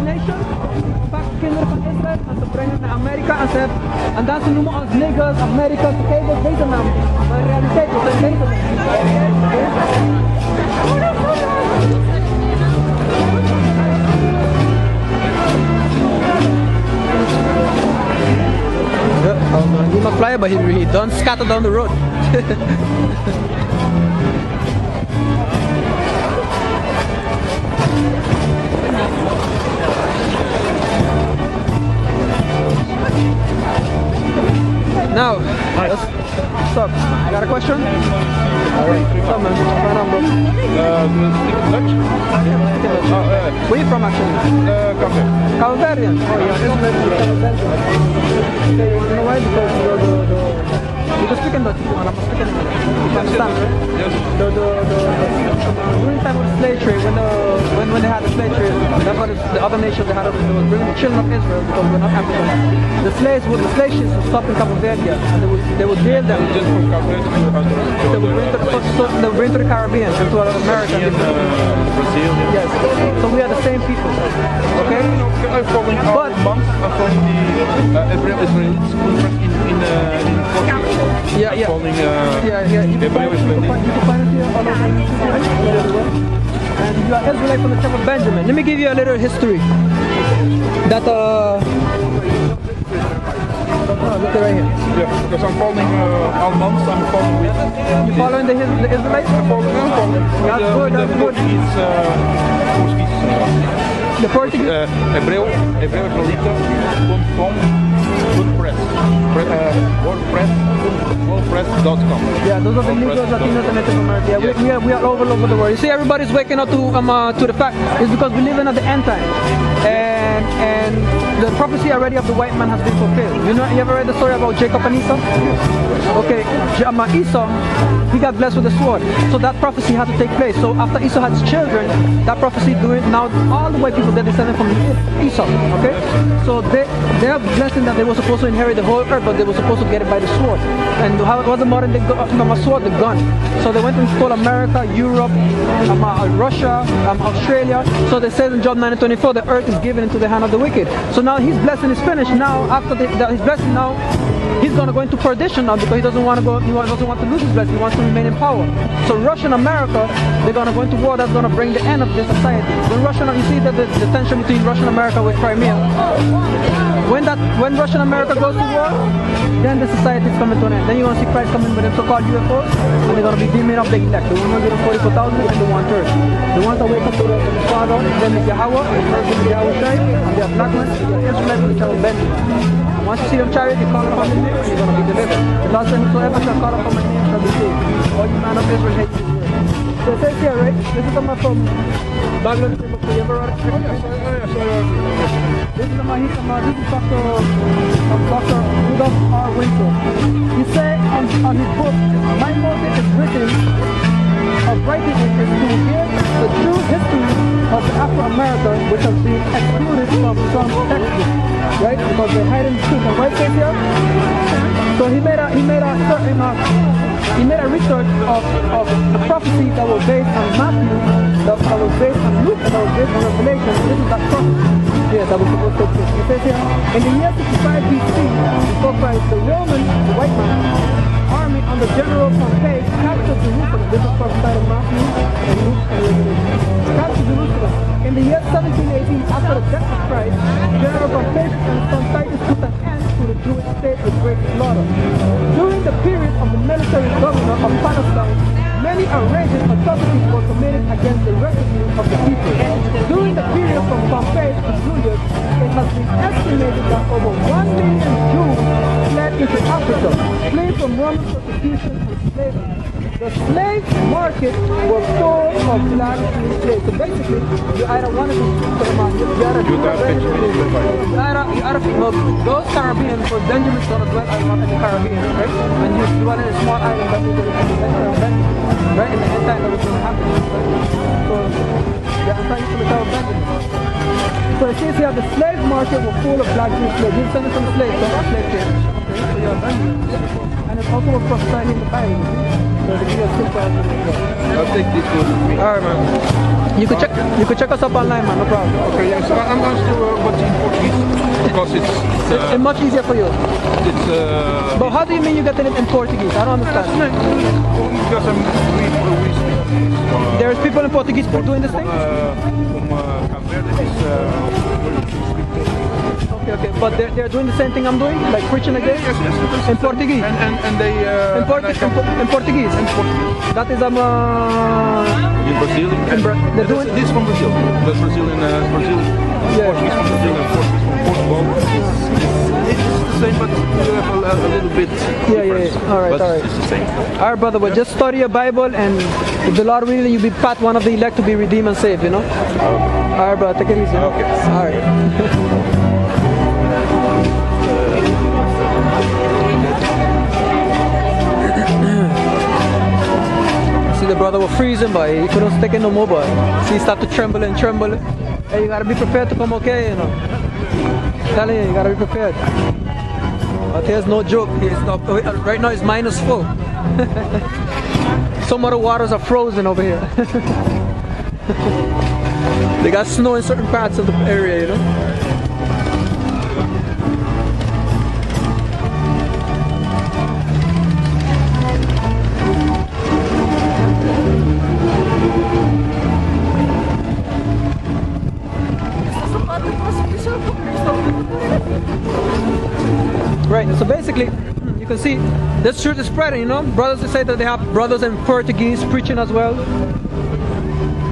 nation, pak kinderen van Israël en ze brengen naar Amerika en dan ze noemen ons niggers, Amerika, oké, dat is deze naam. Maar in realiteit is het deze naam. He must fly, but he don't scatter down the road. Now, what's up? Got a question? Alright, what's up, man? What's on, bro? Dutch? Where you from, actually? Calvarian. Oh, yeah, this is Calvarian. Okay, you know why? Because you can speak in Dutch, and I'm speaking English. You understand, right? Yes. During the time of the slave trade, when they had the slave trade, that's what the other nations they had, they were bringing the children of Israel because we're not Africans. The slave ships would stop in Cabo Verde, and they would jail them. Just from Cabo Verde They would bring to the Caribbean and to America. Brazil. Yes. So we are the same people. Okay. I'm following our monks. I'm following the Israeli conference in Portugal. Yeah. I'm following You can find it here all over. And you are Israelite from the tribe of Benjamin. Let me give you a little history. That look right here. Yeah, because I'm following our monks. I'm following with. You following the Israelites? I'm following. That's good. That's good. The Portuguese. Hebreu Israelita.com. WordPress.com. Yeah, those are the Negroes, Latinos, and Native Americans. Yeah, we are all over the world. You see, everybody's waking up to the fact. It's because we're living at the end time, and the prophecy already of the white man has been fulfilled. You ever read the story about Jacob and Esau? Okay, Esau, he got blessed with a sword, so that prophecy had to take place. So after Esau had his children, that prophecy now all the white people they're descended from Esau. Okay, so their blessing that they were supposed to inherit the whole earth, but they were supposed to get it by the sword. And how it was the modern day sword, the gun. So they went and stole America, Europe, Russia, Australia. So they said in Job 9:24, the earth is given into the hand of the wicked. So now his blessing is finished. Now after his blessing, now he's gonna go into perdition now because he doesn't want to go. He doesn't want to lose his blessing. He wants to remain in power. So Russia and America, they're gonna go into war. That's gonna bring the end of this society. You see that the tension between Russia and America with Crimea. When Russia and America goes to war, then the society is coming to an end. Then you're gonna see Christ coming with them so-called UFOs, and they're gonna be beaming up the elect. The 144,000 and the 1/3. The ones that wake up to the Father, then is Yahweh, the first is Yahweh Shai, and they are black men, they are Israelites, and the child of Benjamin. Once you see them chariot, you call upon the name, and you're gonna be delivered. The Lord said, whosoever shall call upon my name shall be saved. All you man of Israel hate his word. So it says here, right? This is coming from Babylon. You ever read it? This is Dr. Rudolph R. Winter. He said on his book, my motive is written of writing it is to give the true history of Afro-America, which has been excluded from some textbooks, right? Because they're hiding the truth. And right here, so he made a research of the prophecy that was based on Matthew, that was based on Luke, and that was based on Revelation. This is that prophecy. Yeah, that was supposed to take place. He says here, in the year 65 BC, before Christ, the Roman, the white man, army under General Pompey captured Jerusalem. This is prophesied in Matthew and Luke and Revelation. Captured Jerusalem. In the year 1718, after the death of Christ, General Pompey and his son Titus put an end to the Jewish state with great slaughter. During the period of the military governor of Palestine, many outrageous atrocities were committed against the residue of the people. During the period from Pompey to Julius, it has been estimated that over 1 million Jews fled into Africa, fleeing from Roman persecution and slavery. The slave market was full of black slaves. So basically, you either wanted to those Caribbeans, for Benjamin's gonna dwell in the Caribbean, right? And you wanted a small island that was right? In the end time that was going to happen. So, yeah, I'm trying to tell Benjamin. So it says here the slave market was full of black Jews slaves. You're sending some slaves, so slave trade. are done. And it's also what's prophesied in the Bible. So the key is still I'll take this one with me. Alright, man. You could check us up online, man. No problem. Okay, yes, I'm going to watch in Portuguese because It's much easier for you. But how do you mean you get it in Portuguese? I don't understand. Because we speak. There's people in Portuguese doing this thing? Okay, but they're doing the same thing I'm doing, like preaching again? Yes. In Portuguese? And they... in Portuguese? In Portuguese? That is, in Brazil. They're doing... This from Brazil. That's Brazil in Brazil. Yeah. Portuguese from Brazil and Portuguese from Portugal. It's the same, but you have a little bit difference. Yeah. Alright. It's the same. Alright, brother, but just study your Bible, and if the Lord will, you'll be part one of the elect to be redeemed and saved, you know? Alright, brother, take it easy. Okay. Alright. See, the brother was freezing, but he couldn't stick it no more, but see, he started trembling. Hey, you gotta be prepared to come okay, you know. Telling you gotta be prepared. But here's no joke. Right now it's -4. Some of the waters are frozen over here. They got snow in certain parts of the area, you know. Right, so basically, you can see this truth is spreading, you know. Brothers, they say that they have brothers in Portuguese preaching as well.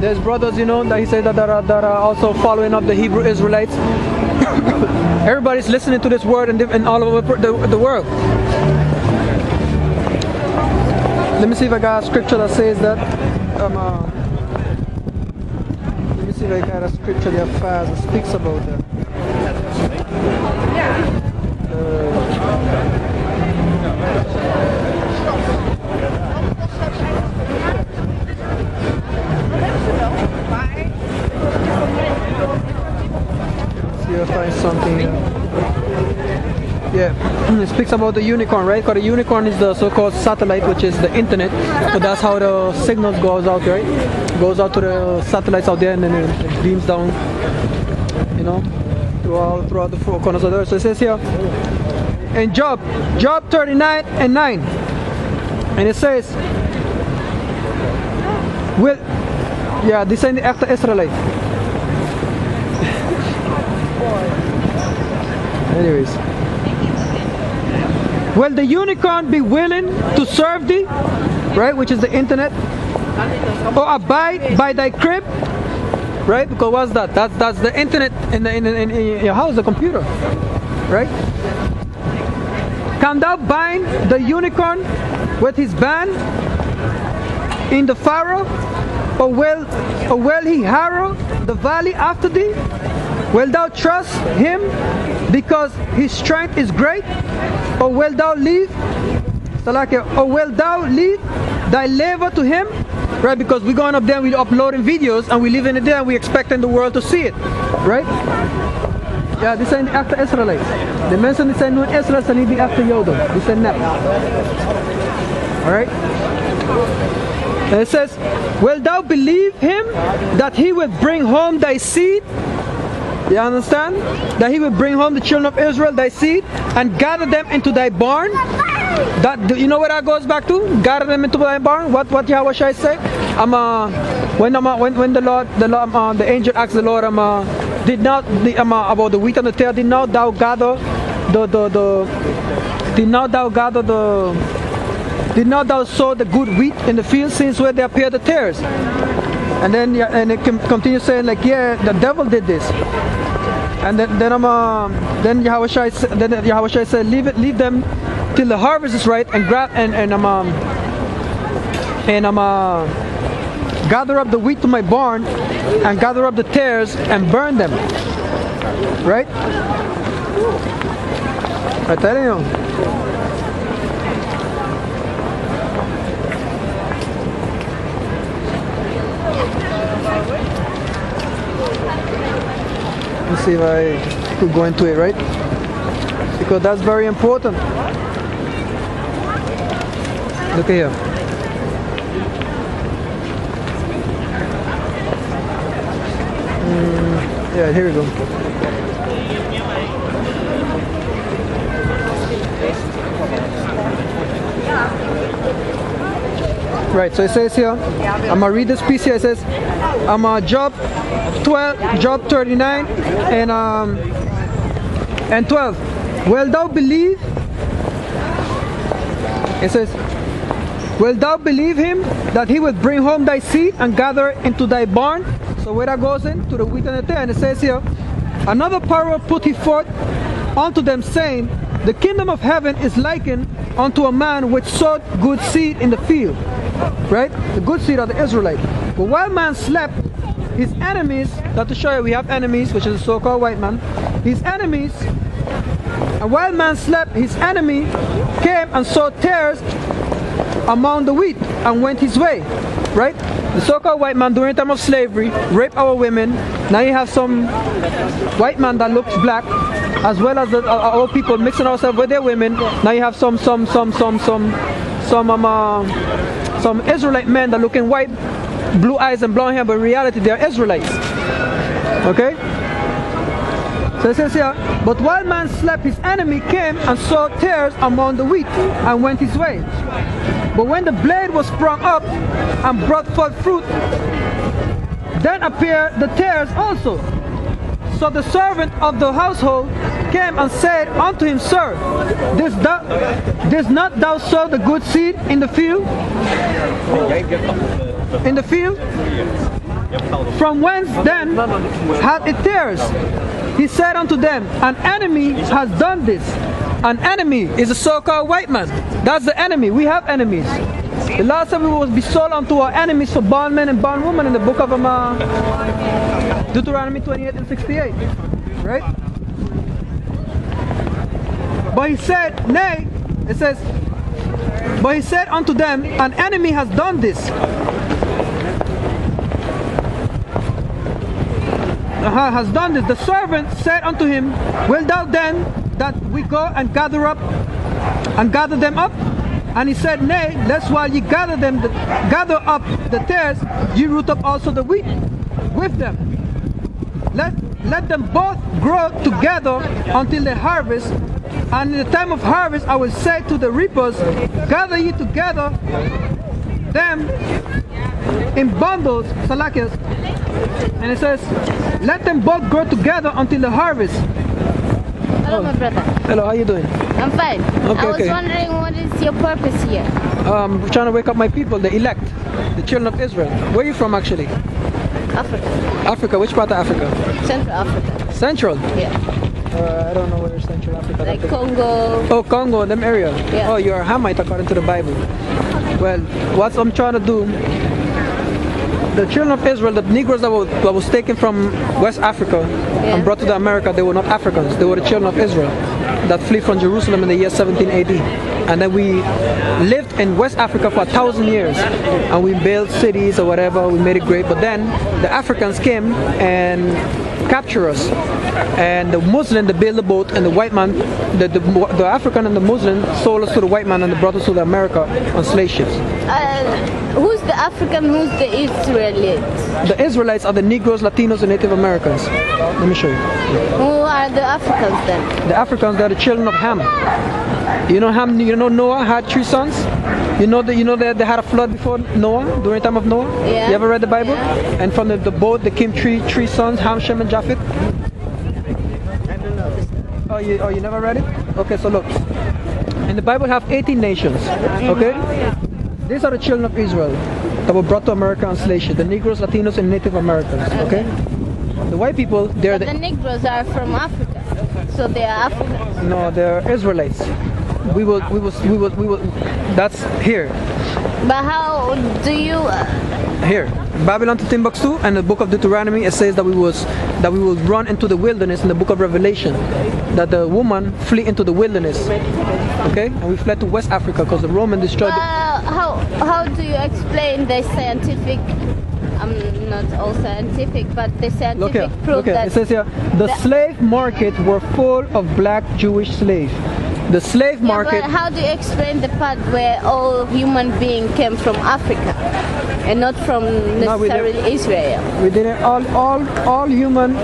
There's brothers, you know, that he said that are also following up the Hebrew Israelites. Everybody's listening to this word in all over the world. Let me see if I got a scripture that says that. Let me see if I got a scripture that fast that speaks about that. See if I find something. Yeah, it speaks about the unicorn, right? Because the unicorn is the so-called satellite, which is the internet. So that's how the signals goes out, right? It goes out to the satellites out there, and then it beams down, you know, throughout the four corners of the earth. So it says here in Job 39:9, and it says, "Will, yeah, this is after Israelite." Anyways, will the unicorn be willing to serve thee, right, which is the internet, or abide by thy crib, right? Because what's that? That's the internet in your house, the computer, right? Can thou bind the unicorn with his band in the furrow, or will he harrow the valley after thee? Will thou trust him because his strength is great, or will thou leave thy labor to him, right? Because we're going up there, we're uploading videos, and we live in it there, and we're expecting the world to see it, right? Yeah, this ain't after Israelites. They mentioned this ain't Israelites, and he be after Yoda. This ain't that. Alright? And it says, will thou believe him that he will bring home thy seed? You understand? That he will bring home the children of Israel, thy seed, and gather them into thy barn. That, you know where that goes back to? Gather them into thy barn. What Yahweh shall say? When the angel asked the Lord, about the wheat and the tare, did not thou gather did not thou sow the good wheat in the field, since where there appear the tares? And then it continues saying, like, yeah, the devil did this. And then Yahweh Shai said, leave them till the harvest is right, and gather up the wheat to my barn, and gather up the tares and burn them. Right? I'm telling you. Let's see if I could go into it, right? Because that's very important. Look here. Yeah, here we go. Right, so it says here, I'm gonna read this piece here. It says, Job 12, Job 39, and 12. Will thou believe? It says, will thou believe him that he will bring home thy seed and gather into thy barn? So where that goes in? To the wheat and the tare. And it says here, another parable put he forth unto them, saying, the kingdom of heaven is likened unto a man which sowed good seed in the field. Right? The good seed of the Israelite. But while man slept, his enemies, that to show you we have enemies, which is the so-called white man, his enemies, and while man slept, his enemy came and sowed tares among the wheat and went his way. Right? The so-called white man during the time of slavery raped our women. Now you have some white man that looks black, as well as our people mixing ourselves with their women. Now you have some Israelite men that looking white, blue eyes and blonde hair, but in reality they are Israelites. Okay? So it says here, but while man slept, his enemy came and sowed tares among the wheat and went his way. But when the blade was sprung up and brought forth fruit, then appeared the tares also. So the servant of the household came and said unto him, Sir, didst not thou sow the good seed in the field? In the field? From whence then hath it tares? He said unto them, an enemy has done this. An enemy is a so-called white man. That's the enemy. We have enemies. The last time we will be sold unto our enemies for bondmen and bondwomen in the book of Deuteronomy 28 and 68. Right? But he said, nay, it says, but he said unto them, an enemy has done this. Has done this. The servant said unto him, will thou then that we go and gather them up? And he said, nay, lest while ye gather up the tares, ye root up also the wheat with them. Let them both grow together until the harvest. And in the time of harvest I will say to the reapers, gather ye together them in bundles, salakias. And it says, let them both grow together until the harvest. Hello, my brother. Hello, how you doing? I'm fine. Okay, I was wondering what is your purpose here? We're trying to wake up my people, the elect, the children of Israel. Where are you from actually? Africa. Africa, which part of Africa? Central Africa. Central? Yeah. I don't know where Central Africa Like is. Congo. Oh, Congo, them area. Yeah. Oh, you're a Hamite according to the Bible. Well, what I'm trying to do, the children of Israel, the Negroes that was taken from West Africa and brought to America, they were not Africans. They were the children of Israel that flee from Jerusalem in the year 17 AD. And then we lived in West Africa for 1,000 years, and we built cities or whatever. We made it great. But then the Africans came and captured us, and the Muslim, they built the boat, and the white man, the African and the Muslim sold us to the white man, and they brought us to America on slave ships. Who's the African? Who's the Israelites? The Israelites are the Negroes, Latinos, and Native Americans. Let me show you. Who are the Africans then? The Africans, they're the children of Ham. You know Ham? You know Noah had 3 sons. You know they had a flood before Noah, during the time of Noah. Yeah. You ever read the Bible? Yeah. And from the boat, there came three sons, Ham, Shem, and Japheth. Oh, you never read it? Okay, so look. In the Bible, have 18 nations. Okay. These are the children of Israel that were brought to America on slave ships. The Negroes, Latinos, and Native Americans. Okay. The white people, they're the Negroes are from Africa, so they are Africans. No, they're Israelites. We will. That's here. But how do you? Here, Babylon to Timbuktu, and the book of Deuteronomy, it says that we will run into the wilderness. In the book of Revelation, that the woman flee into the wilderness. Okay, and we fled to West Africa because the Roman destroyed. How do you explain the scientific? I'm not all scientific, but the scientific proof that it says here the slave market were full of black Jewish slaves. The slave Yeah, market. but how do you explain the part where all human beings came from Africa and not from No, we necessarily Israel? We didn't all human